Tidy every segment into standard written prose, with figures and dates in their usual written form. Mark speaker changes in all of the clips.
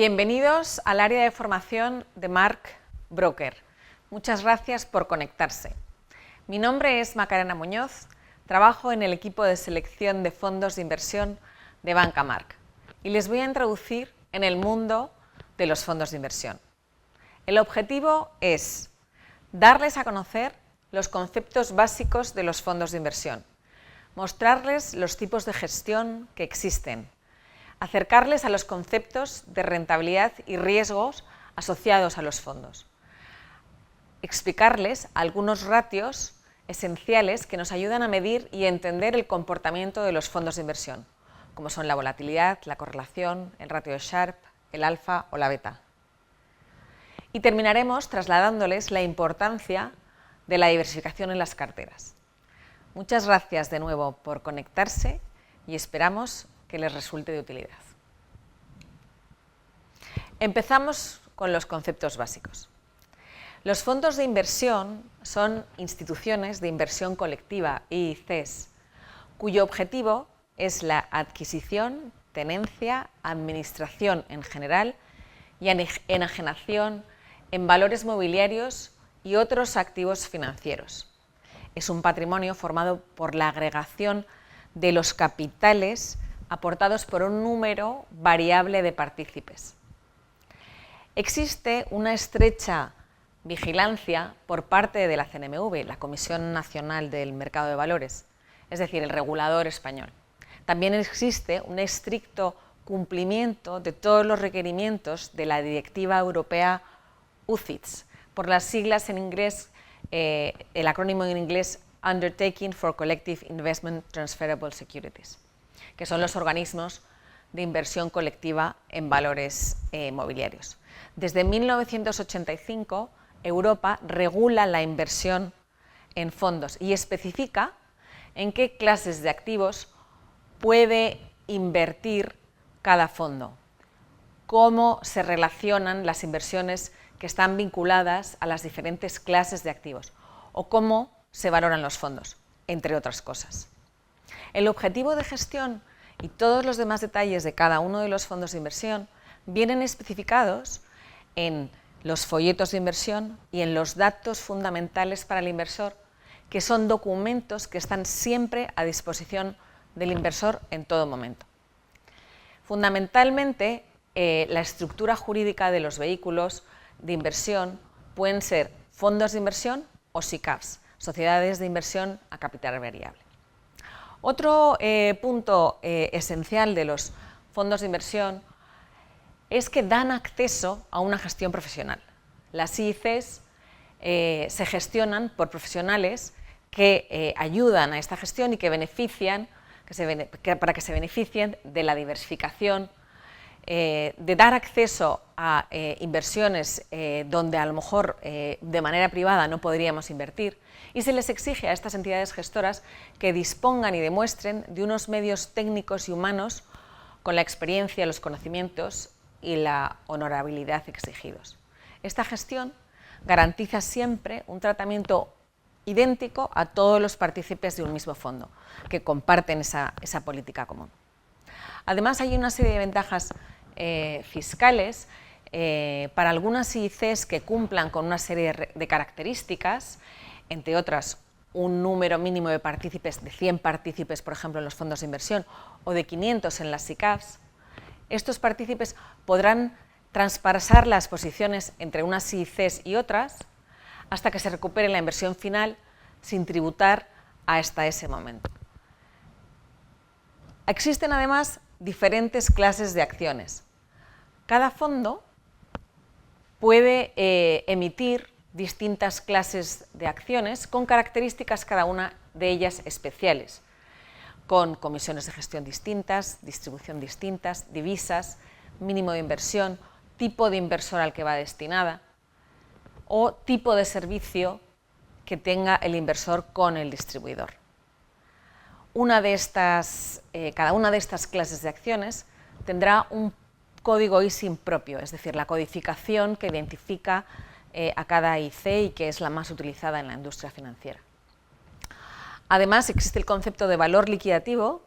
Speaker 1: Bienvenidos al área de formación de Mark Broker. Muchas gracias por conectarse. Mi nombre es Macarena Muñoz, trabajo en el equipo de selección de fondos de inversión de Banca Mark y les voy a introducir en el mundo de los fondos de inversión. El objetivo es darles a conocer los conceptos básicos de los fondos de inversión, mostrarles los tipos de gestión que existen, acercarles a los conceptos de rentabilidad y riesgos asociados a los fondos, explicarles algunos ratios esenciales que nos ayudan a medir y entender el comportamiento de los fondos de inversión, como son la volatilidad, la correlación, el ratio de Sharpe, el alfa o la beta. Y terminaremos trasladándoles la importancia de la diversificación en las carteras. Muchas gracias de nuevo por conectarse y esperamos que les resulte de utilidad. Empezamos con los conceptos básicos. Los fondos de inversión son instituciones de inversión colectiva, IICs, cuyo objetivo es la adquisición, tenencia, administración en general y enajenación en valores mobiliarios y otros activos financieros. Es un patrimonio formado por la agregación de los capitales aportados por un número variable de partícipes. Existe una estrecha vigilancia por parte de la CNMV, la Comisión Nacional del Mercado de Valores, es decir, el regulador español. También existe un estricto cumplimiento de todos los requerimientos de la Directiva Europea UCITS, por las siglas en inglés, el acrónimo en inglés Undertaking for Collective Investment Transferable Securities, que son los organismos de inversión colectiva en valores mobiliarios. Desde 1985, Europa regula la inversión en fondos y especifica en qué clases de activos puede invertir cada fondo, cómo se relacionan las inversiones que están vinculadas a las diferentes clases de activos o cómo se valoran los fondos, entre otras cosas. El objetivo de gestión y todos los demás detalles de cada uno de los fondos de inversión vienen especificados en los folletos de inversión y en los datos fundamentales para el inversor, que son documentos que están siempre a disposición del inversor en todo momento. Fundamentalmente, la estructura jurídica de los vehículos de inversión pueden ser fondos de inversión o SICAVs, sociedades de inversión a capital variable. Otro punto esencial de los fondos de inversión es que dan acceso a una gestión profesional. Las IICs se gestionan por profesionales que ayudan a esta gestión y que benefician, para que se beneficien de la diversificación, de dar acceso a inversiones donde a lo mejor de manera privada no podríamos invertir, y se les exige a estas entidades gestoras que dispongan y demuestren de unos medios técnicos y humanos con la experiencia, los conocimientos y la honorabilidad exigidos. Esta gestión garantiza siempre un tratamiento idéntico a todos los partícipes de un mismo fondo, que comparten esa política común. Además, hay una serie de ventajas fiscales para algunas IICs que cumplan con una serie de características, entre otras un número mínimo de partícipes, de 100 partícipes, por ejemplo, en los fondos de inversión, o de 500 en las SICAVs. Estos partícipes podrán traspasar las posiciones entre unas IICs y otras hasta que se recupere la inversión final sin tributar hasta ese momento. Existen además diferentes clases de acciones. Cada fondo puede emitir distintas clases de acciones con características cada una de ellas especiales, con comisiones de gestión distintas, distribución distintas, divisas, mínimo de inversión, tipo de inversor al que va destinada o tipo de servicio que tenga el inversor con el distribuidor. Cada una de estas clases de acciones tendrá un código ISIN propio, es decir, la codificación que identifica a cada IC y que es la más utilizada en la industria financiera. Además, existe el concepto de valor liquidativo,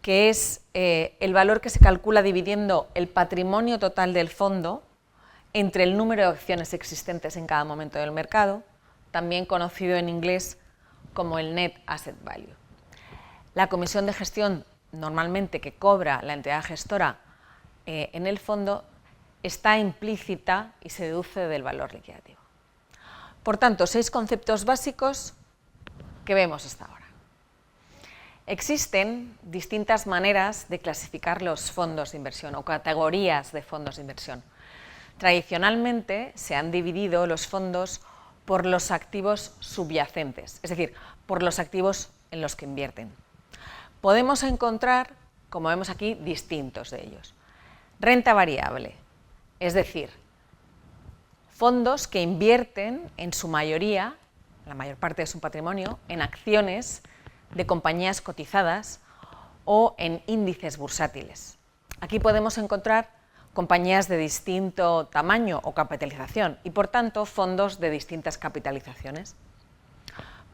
Speaker 1: que es el valor que se calcula dividiendo el patrimonio total del fondo entre el número de acciones existentes en cada momento del mercado, también conocido en inglés como el Net Asset Value. La comisión de gestión normalmente que cobra la entidad gestora en el fondo está implícita y se deduce del valor liquidativo. Por tanto, 6 conceptos básicos que vemos hasta ahora. Existen distintas maneras de clasificar los fondos de inversión o categorías de fondos de inversión. Tradicionalmente se han dividido los fondos por los activos subyacentes, es decir, por los activos en los que invierten. Podemos encontrar, como vemos aquí, distintos de ellos. Renta variable, es decir, fondos que invierten en su mayoría, la mayor parte de su patrimonio, en acciones de compañías cotizadas o en índices bursátiles. Aquí podemos encontrar compañías de distinto tamaño o capitalización y, por tanto, fondos de distintas capitalizaciones.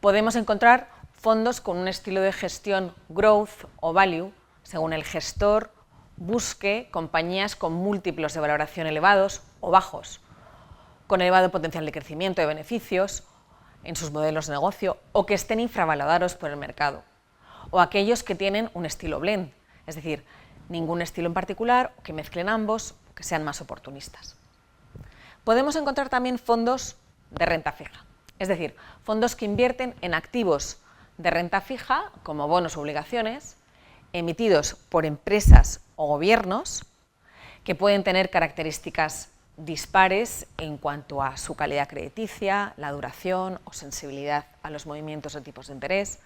Speaker 1: Podemos encontrar fondos con un estilo de gestión growth o value, según el gestor busque compañías con múltiplos de valoración elevados o bajos, con elevado potencial de crecimiento de beneficios en sus modelos de negocio o que estén infravalorados por el mercado, o aquellos que tienen un estilo blend, es decir, ningún estilo en particular, que mezclen ambos, que sean más oportunistas. Podemos encontrar también fondos de renta fija, es decir, fondos que invierten en activos de renta fija, como bonos o obligaciones, emitidos por empresas o gobiernos, que pueden tener características dispares en cuanto a su calidad crediticia, la duración o sensibilidad a los movimientos de tipos de interés,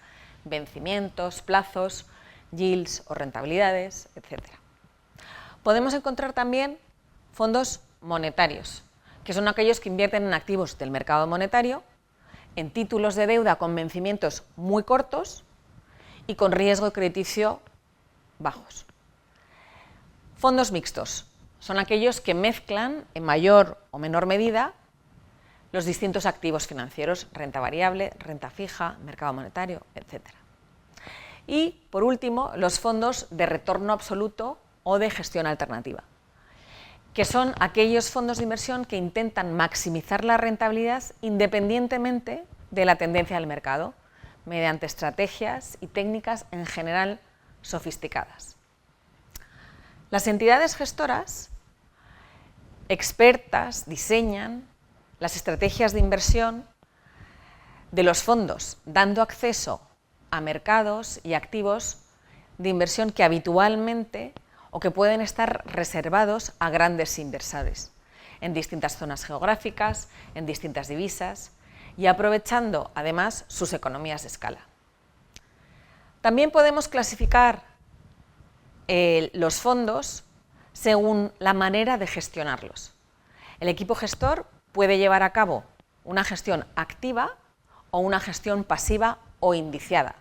Speaker 1: vencimientos, plazos, yields o rentabilidades, etc. Podemos encontrar también fondos monetarios, que son aquellos que invierten en activos del mercado monetario, en títulos de deuda con vencimientos muy cortos y con riesgo crediticio bajos. Fondos mixtos son aquellos que mezclan en mayor o menor medida los distintos activos financieros, renta variable, renta fija, mercado monetario, etc. Y, por último, los fondos de retorno absoluto o de gestión alternativa, que son aquellos fondos de inversión que intentan maximizar la rentabilidad independientemente de la tendencia del mercado, mediante estrategias y técnicas en general sofisticadas. Las entidades gestoras expertas diseñan las estrategias de inversión de los fondos, dando acceso a mercados y activos de inversión que habitualmente o que pueden estar reservados a grandes inversores en distintas zonas geográficas, en distintas divisas y aprovechando además sus economías de escala. También podemos clasificar los fondos según la manera de gestionarlos. El equipo gestor puede llevar a cabo una gestión activa o una gestión pasiva o indiciada,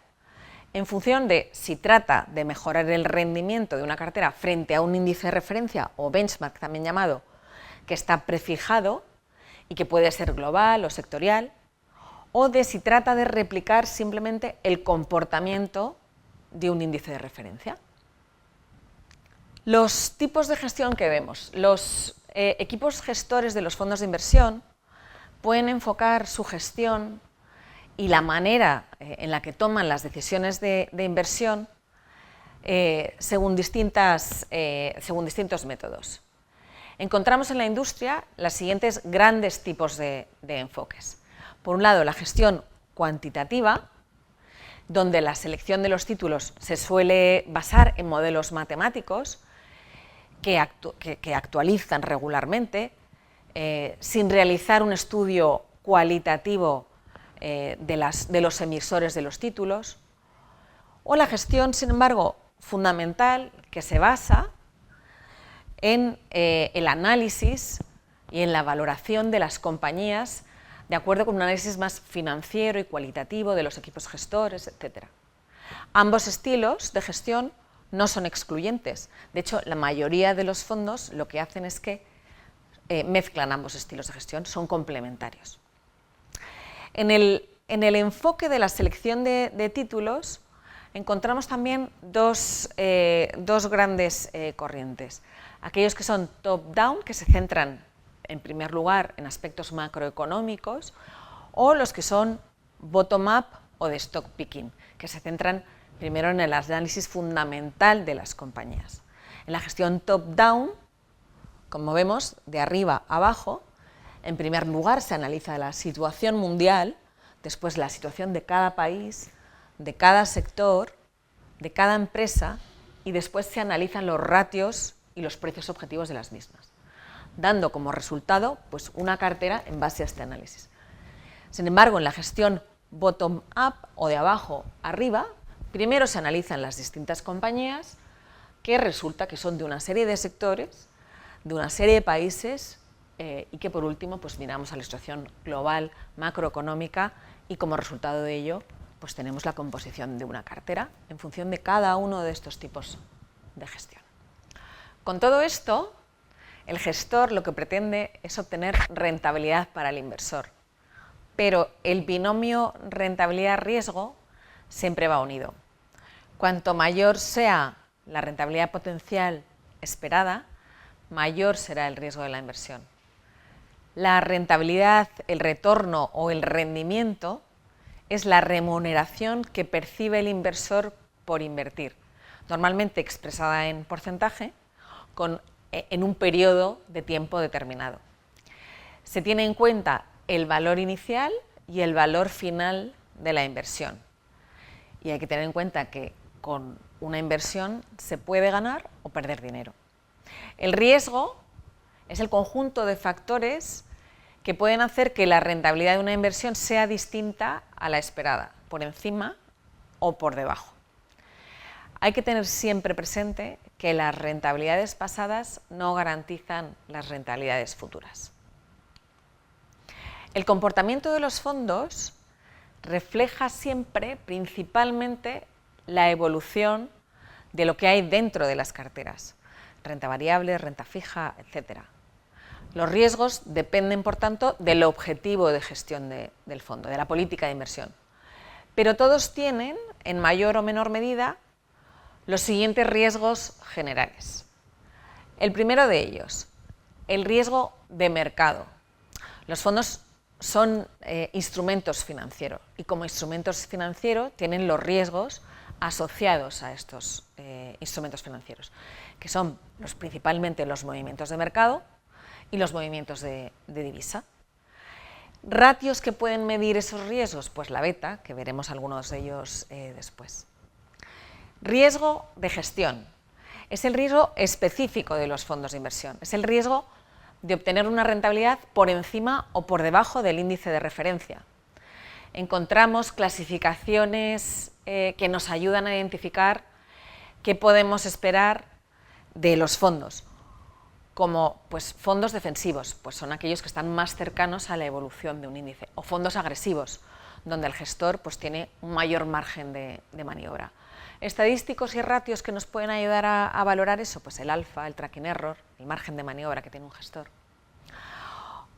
Speaker 1: en función de si trata de mejorar el rendimiento de una cartera frente a un índice de referencia o benchmark también llamado, que está prefijado y que puede ser global o sectorial, o de si trata de replicar simplemente el comportamiento de un índice de referencia. Los tipos de gestión que vemos. Los equipos gestores de los fondos de inversión pueden enfocar su gestión y la manera en la que toman las decisiones de inversión según distintos métodos. Encontramos en la industria los siguientes grandes tipos de enfoques. Por un lado, la gestión cuantitativa, donde la selección de los títulos se suele basar en modelos matemáticos que actualizan regularmente, sin realizar un estudio cualitativo de los emisores de los títulos, o la gestión, sin embargo, fundamental, que se basa en el análisis y en la valoración de las compañías de acuerdo con un análisis más financiero y cualitativo de los equipos gestores, etc. Ambos estilos de gestión no son excluyentes. De hecho, la mayoría de los fondos lo que hacen es que mezclan ambos estilos de gestión, son complementarios. En el enfoque de la selección de títulos, encontramos también dos grandes corrientes. Aquellos que son top-down, que se centran en primer lugar en aspectos macroeconómicos, o los que son bottom-up o de stock picking, que se centran primero en el análisis fundamental de las compañías. En la gestión top-down, como vemos, de arriba a abajo, en primer lugar se analiza la situación mundial, después la situación de cada país, de cada sector, de cada empresa, y después se analizan los ratios y los precios objetivos de las mismas, dando como resultado pues, una cartera en base a este análisis. Sin embargo, en la gestión bottom-up o de abajo arriba, primero se analizan las distintas compañías que resulta que son de una serie de sectores, de una serie de países y que por último pues, miramos a la situación global macroeconómica y como resultado de ello pues, tenemos la composición de una cartera en función de cada uno de estos tipos de gestión. Con todo esto, el gestor lo que pretende es obtener rentabilidad para el inversor, pero el binomio rentabilidad-riesgo siempre va unido. Cuanto mayor sea la rentabilidad potencial esperada, mayor será el riesgo de la inversión. La rentabilidad, el retorno o el rendimiento es la remuneración que percibe el inversor por invertir, normalmente expresada en porcentaje, en un periodo de tiempo determinado. Se tiene en cuenta el valor inicial y el valor final de la inversión. Y hay que tener en cuenta que con una inversión se puede ganar o perder dinero. El riesgo es el conjunto de factores que pueden hacer que la rentabilidad de una inversión sea distinta a la esperada, por encima o por debajo. Hay que tener siempre presente que las rentabilidades pasadas no garantizan las rentabilidades futuras. El comportamiento de los fondos refleja siempre, principalmente, la evolución de lo que hay dentro de las carteras, renta variable, renta fija, etc. Los riesgos dependen, por tanto, del objetivo de gestión del fondo, de la política de inversión. Pero todos tienen, en mayor o menor medida, los siguientes riesgos generales. El primero de ellos, el riesgo de mercado. Los fondos son instrumentos financieros y como instrumentos financieros tienen los riesgos asociados a estos instrumentos financieros, que son principalmente los movimientos de mercado y los movimientos de divisa. ¿Ratios que pueden medir esos riesgos? Pues la beta, que veremos algunos de ellos después. Riesgo de gestión. Es el riesgo específico de los fondos de inversión. Es el riesgo de obtener una rentabilidad por encima o por debajo del índice de referencia. Encontramos clasificaciones que nos ayudan a identificar qué podemos esperar de los fondos, como pues, fondos defensivos, pues son aquellos que están más cercanos a la evolución de un índice, o fondos agresivos, donde el gestor pues, tiene un mayor margen de maniobra. Estadísticos y ratios que nos pueden ayudar a valorar eso, pues el alfa, el tracking error, el margen de maniobra que tiene un gestor.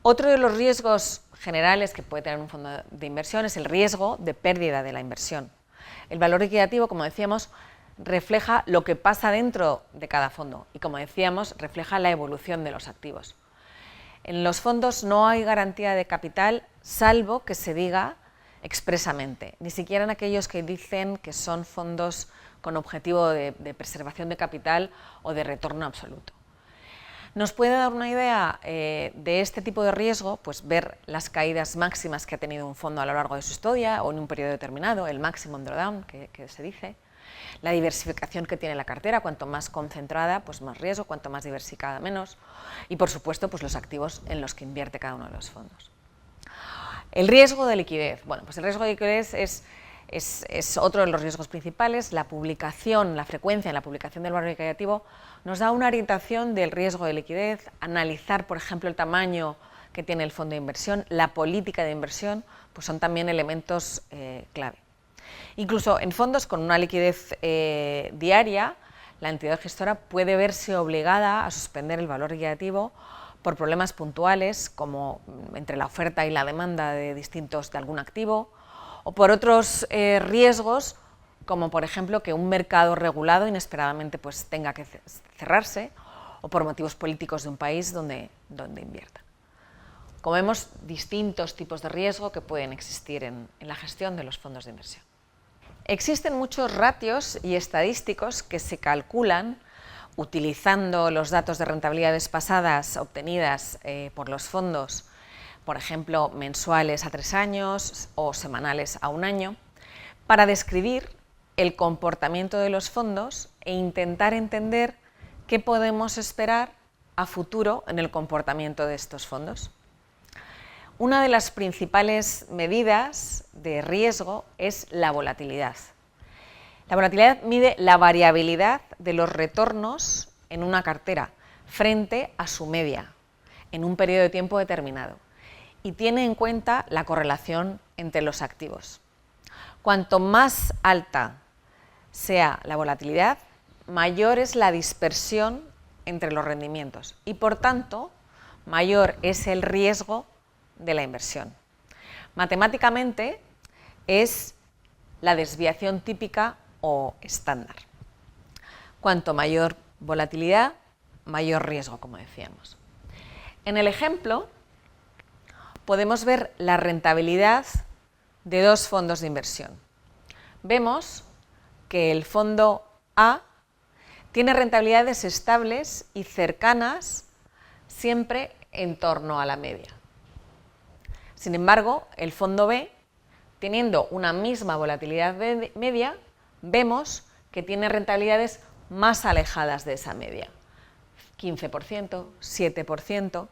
Speaker 1: Otro de los riesgos generales que puede tener un fondo de inversión es el riesgo de pérdida de la inversión. El valor liquidativo, como decíamos, refleja lo que pasa dentro de cada fondo y, como decíamos, refleja la evolución de los activos. En los fondos no hay garantía de capital, salvo que se diga expresamente, ni siquiera en aquellos que dicen que son fondos con objetivo de preservación de capital o de retorno absoluto. Nos puede dar una idea de este tipo de riesgo, pues ver las caídas máximas que ha tenido un fondo a lo largo de su historia o en un periodo determinado, el maximum drawdown que se dice, la diversificación que tiene la cartera, cuanto más concentrada, pues más riesgo, cuanto más diversificada, menos, y por supuesto pues los activos en los que invierte cada uno de los fondos. El riesgo de liquidez. Bueno, pues el riesgo de liquidez es otro de los riesgos principales. La frecuencia en la publicación del valor liquidativo nos da una orientación del riesgo de liquidez, analizar, por ejemplo, el tamaño que tiene el fondo de inversión, la política de inversión, pues son también elementos clave. Incluso en fondos con una liquidez diaria, la entidad gestora puede verse obligada a suspender el valor liquidativo por problemas puntuales, como entre la oferta y la demanda de algún activo, o por otros riesgos, como por ejemplo que un mercado regulado inesperadamente pues, tenga que cerrarse, o por motivos políticos de un país donde invierta. Como vemos, distintos tipos de riesgo que pueden existir en la gestión de los fondos de inversión. Existen muchos ratios y estadísticos que se calculan utilizando los datos de rentabilidades pasadas obtenidas por los fondos, por ejemplo, mensuales a 3 años o semanales a 1 año, para describir el comportamiento de los fondos e intentar entender qué podemos esperar a futuro en el comportamiento de estos fondos. Una de las principales medidas de riesgo es la volatilidad. La volatilidad mide la variabilidad de los retornos en una cartera frente a su media en un periodo de tiempo determinado y tiene en cuenta la correlación entre los activos. Cuanto más alta sea la volatilidad, mayor es la dispersión entre los rendimientos y, por tanto, mayor es el riesgo de la inversión. Matemáticamente es la desviación típica o estándar. Cuanto mayor volatilidad, mayor riesgo, como decíamos. En el ejemplo podemos ver la rentabilidad de 2 fondos de inversión. Vemos que el fondo A tiene rentabilidades estables y cercanas siempre en torno a la media. Sin embargo, el fondo B, teniendo una misma volatilidad media, vemos que tiene rentabilidades más alejadas de esa media, 15%, 7%.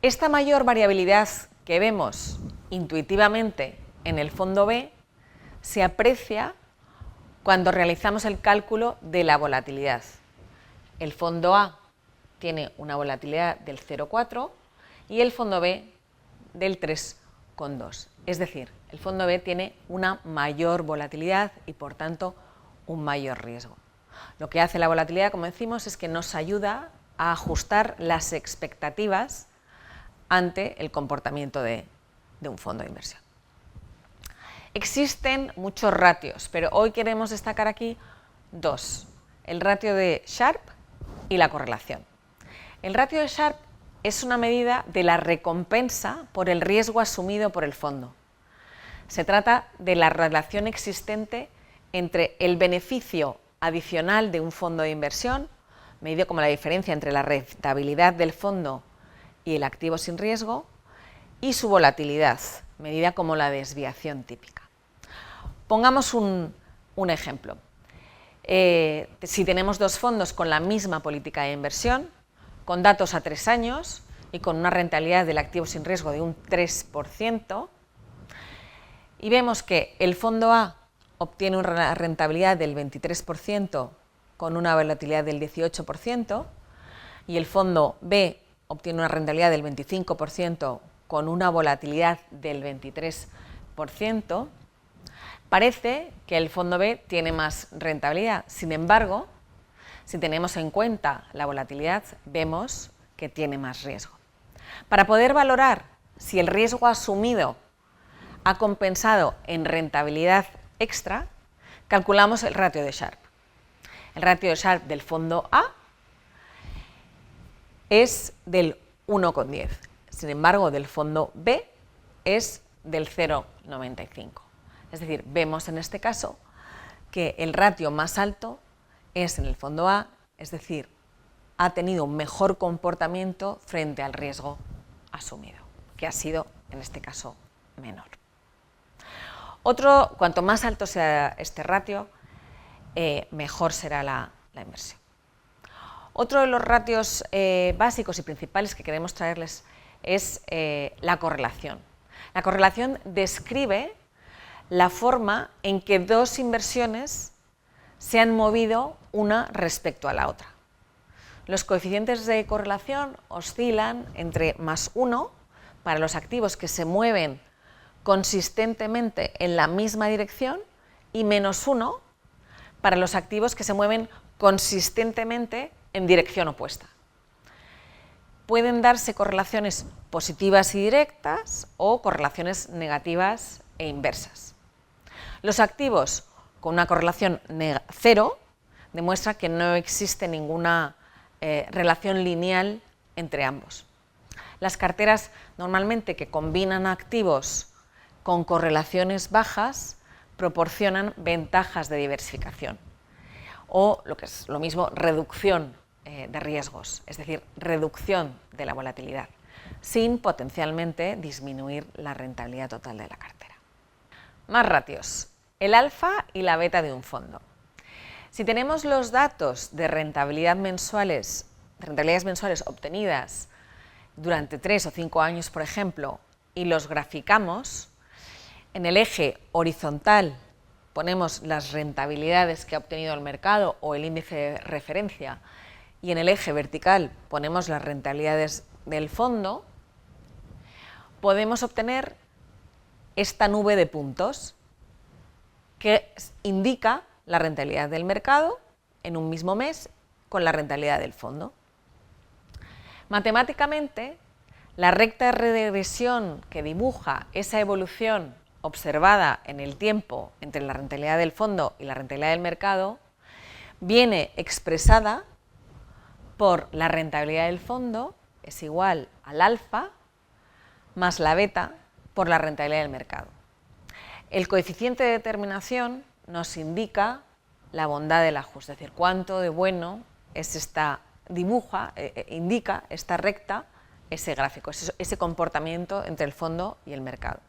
Speaker 1: Esta mayor variabilidad que vemos intuitivamente en el fondo B se aprecia cuando realizamos el cálculo de la volatilidad. El fondo A tiene una volatilidad del 0,4 y el fondo B del 3,2. Es decir, el fondo B tiene una mayor volatilidad y, por tanto, un mayor riesgo. Lo que hace la volatilidad, como decimos, es que nos ayuda a ajustar las expectativas ante el comportamiento de un fondo de inversión. Existen muchos ratios, pero hoy queremos destacar aquí 2, el ratio de Sharpe y la correlación. El ratio de Sharpe es una medida de la recompensa por el riesgo asumido por el fondo. Se trata de la relación existente entre el beneficio adicional de un fondo de inversión, medido como la diferencia entre la rentabilidad del fondo y el activo sin riesgo, y su volatilidad, medida como la desviación típica. Pongamos un ejemplo. Si tenemos 2 fondos con la misma política de inversión, con datos a 3 años y con una rentabilidad del activo sin riesgo de un 3%, y vemos que el fondo A obtiene una rentabilidad del 23% con una volatilidad del 18%, y el fondo B obtiene una rentabilidad del 25% con una volatilidad del 23%, parece que el fondo B tiene más rentabilidad. Sin embargo, si tenemos en cuenta la volatilidad, vemos que tiene más riesgo. Para poder valorar si el riesgo asumido ha compensado en rentabilidad extra, calculamos el ratio de Sharpe. El ratio de Sharpe del fondo A es del 1,10. Sin embargo, del fondo B es del 0,95. Es decir, vemos en este caso que el ratio más alto es en el fondo A, es decir, ha tenido un mejor comportamiento frente al riesgo asumido, que ha sido, en este caso, menor. Cuanto más alto sea este ratio, mejor será la inversión. Otro de los ratios básicos y principales que queremos traerles es la correlación. La correlación describe la forma en que 2 inversiones se han movido una respecto a la otra. Los coeficientes de correlación oscilan entre +1 para los activos que se mueven consistentemente en la misma dirección y -1 para los activos que se mueven consistentemente en dirección opuesta. Pueden darse correlaciones positivas y directas o correlaciones negativas e inversas. Los activos con una correlación cero demuestra que no existe ninguna relación lineal entre ambos. Las carteras normalmente que combinan activos con correlaciones bajas proporcionan ventajas de diversificación o, lo que es lo mismo, reducción de riesgos, es decir, reducción de la volatilidad, sin potencialmente disminuir la rentabilidad total de la cartera. Más ratios, el alfa y la beta de un fondo. Si tenemos los datos de rentabilidades mensuales obtenidas durante 3 o 5 años, por ejemplo, y los graficamos, en el eje horizontal ponemos las rentabilidades que ha obtenido el mercado o el índice de referencia, y en el eje vertical ponemos las rentabilidades del fondo, podemos obtener esta nube de puntos que indica la rentabilidad del mercado en un mismo mes con la rentabilidad del fondo. Matemáticamente, la recta de regresión que dibuja esa evolución observada en el tiempo entre la rentabilidad del fondo y la rentabilidad del mercado viene expresada por la rentabilidad del fondo es igual al alfa más la beta por la rentabilidad del mercado. El coeficiente de determinación nos indica la bondad del ajuste, es decir, cuánto de bueno es indica esta recta, ese gráfico, ese comportamiento entre el fondo y el mercado.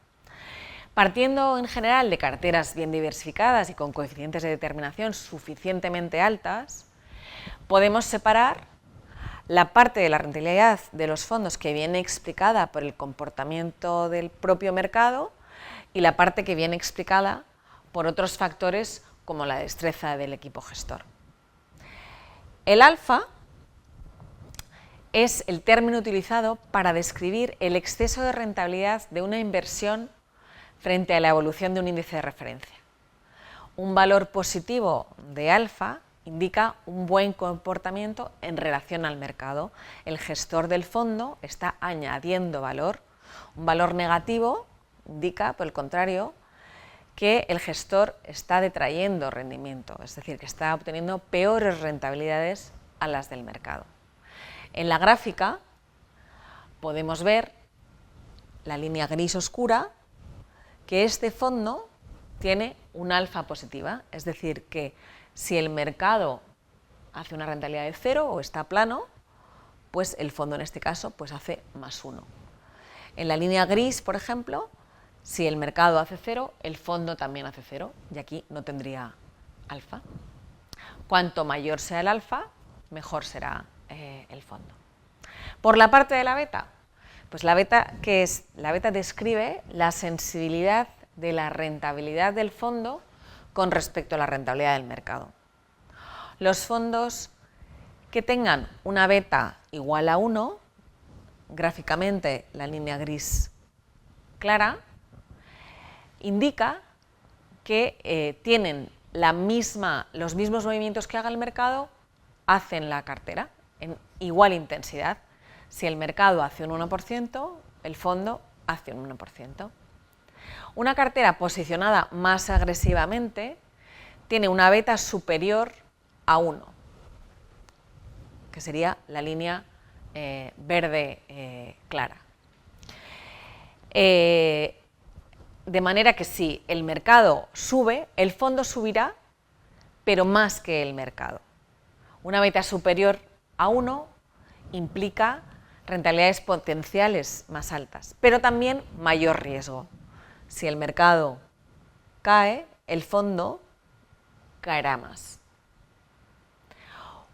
Speaker 1: Partiendo en general de carteras bien diversificadas y con coeficientes de determinación suficientemente altas, podemos separar la parte de la rentabilidad de los fondos que viene explicada por el comportamiento del propio mercado y la parte que viene explicada por otros factores como la destreza del equipo gestor. El alfa es el término utilizado para describir el exceso de rentabilidad de una inversión frente a la evolución de un índice de referencia. Un valor positivo de alfa indica un buen comportamiento en relación al mercado. El gestor del fondo está añadiendo valor. Un valor negativo indica, por el contrario, que el gestor está detrayendo rendimiento, es decir, que está obteniendo peores rentabilidades a las del mercado. En la gráfica podemos ver la línea gris oscura, que este fondo tiene un alfa positiva, es decir, que si el mercado hace una rentabilidad de 0 o está plano, pues el fondo en este caso pues hace +1. En la línea gris, por ejemplo, si el mercado hace 0, el fondo también hace 0 y aquí no tendría alfa. Cuanto mayor sea el alfa, mejor será el fondo. Por la parte de la beta, pues la beta, ¿qué es? La beta describe la sensibilidad de la rentabilidad del fondo con respecto a la rentabilidad del mercado. Los fondos que tengan una beta igual a 1, gráficamente la línea gris clara, indica que tienen los mismos movimientos que haga el mercado, hacen la cartera en igual intensidad. Si el mercado hace un 1%, el fondo hace un 1%. Una cartera posicionada más agresivamente tiene una beta superior a 1, que sería la línea verde clara. De manera que si el mercado sube, el fondo subirá, pero más que el mercado. Una beta superior a 1 implica rentabilidades potenciales más altas, pero también mayor riesgo. Si el mercado cae, el fondo caerá más.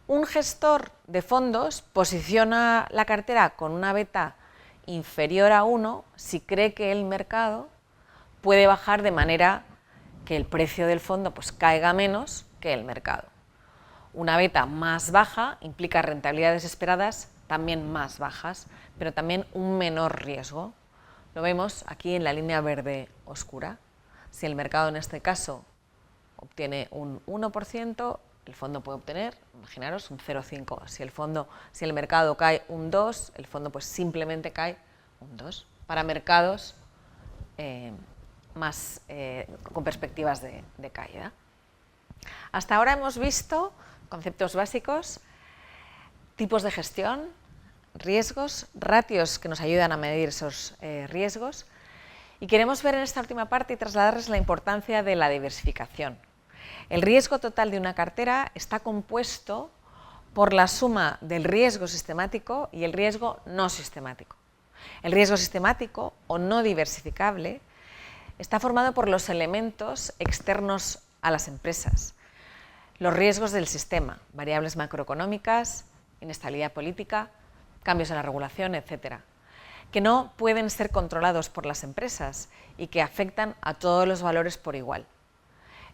Speaker 1: Un gestor de fondos posiciona la cartera con una beta inferior a 1 si cree que el mercado puede bajar de manera que el precio del fondo pues caiga menos que el mercado. Una beta más baja implica rentabilidades esperadas también más bajas, pero también un menor riesgo. Lo vemos aquí en la línea verde oscura. Si el mercado en este caso obtiene un 1%, el fondo puede obtener, imaginaros, un 0,5. Si el mercado cae un 2, el fondo pues simplemente cae un 2. Para mercados con perspectivas de caída. Hasta ahora hemos visto conceptos básicos, tipos de gestión, riesgos, ratios que nos ayudan a medir esos riesgos, y queremos ver en esta última parte y trasladarles la importancia de la diversificación. El riesgo total de una cartera está compuesto por la suma del riesgo sistemático y el riesgo no sistemático. El riesgo sistemático o no diversificable está formado por los elementos externos a las empresas, los riesgos del sistema, variables macroeconómicas, inestabilidad política, cambios en la regulación, etc., que no pueden ser controlados por las empresas y que afectan a todos los valores por igual.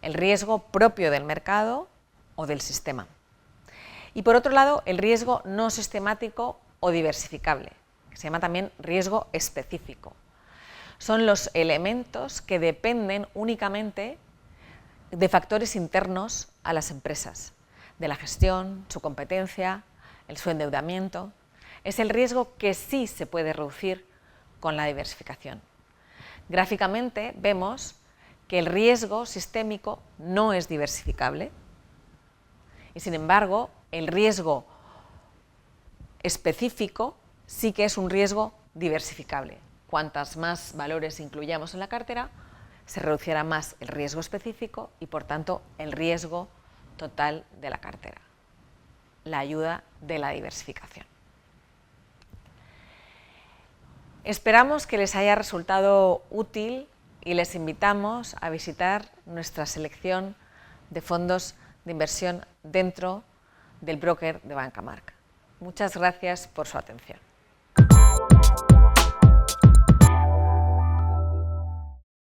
Speaker 1: El riesgo propio del mercado o del sistema. Y por otro lado, el riesgo no sistemático o diversificable, que se llama también riesgo específico. Son los elementos que dependen únicamente de factores internos a las empresas, de la gestión, su competencia, su endeudamiento. Es el riesgo que sí se puede reducir con la diversificación. Gráficamente vemos que el riesgo sistémico no es diversificable y, sin embargo, el riesgo específico sí que es un riesgo diversificable. Cuantas más valores incluyamos en la cartera, se reducirá más el riesgo específico y, por tanto, el riesgo total de la cartera. La ayuda de la diversificación. Esperamos que les haya resultado útil y les invitamos a visitar nuestra selección de fondos de inversión dentro del broker de Banca March. Muchas gracias por su atención.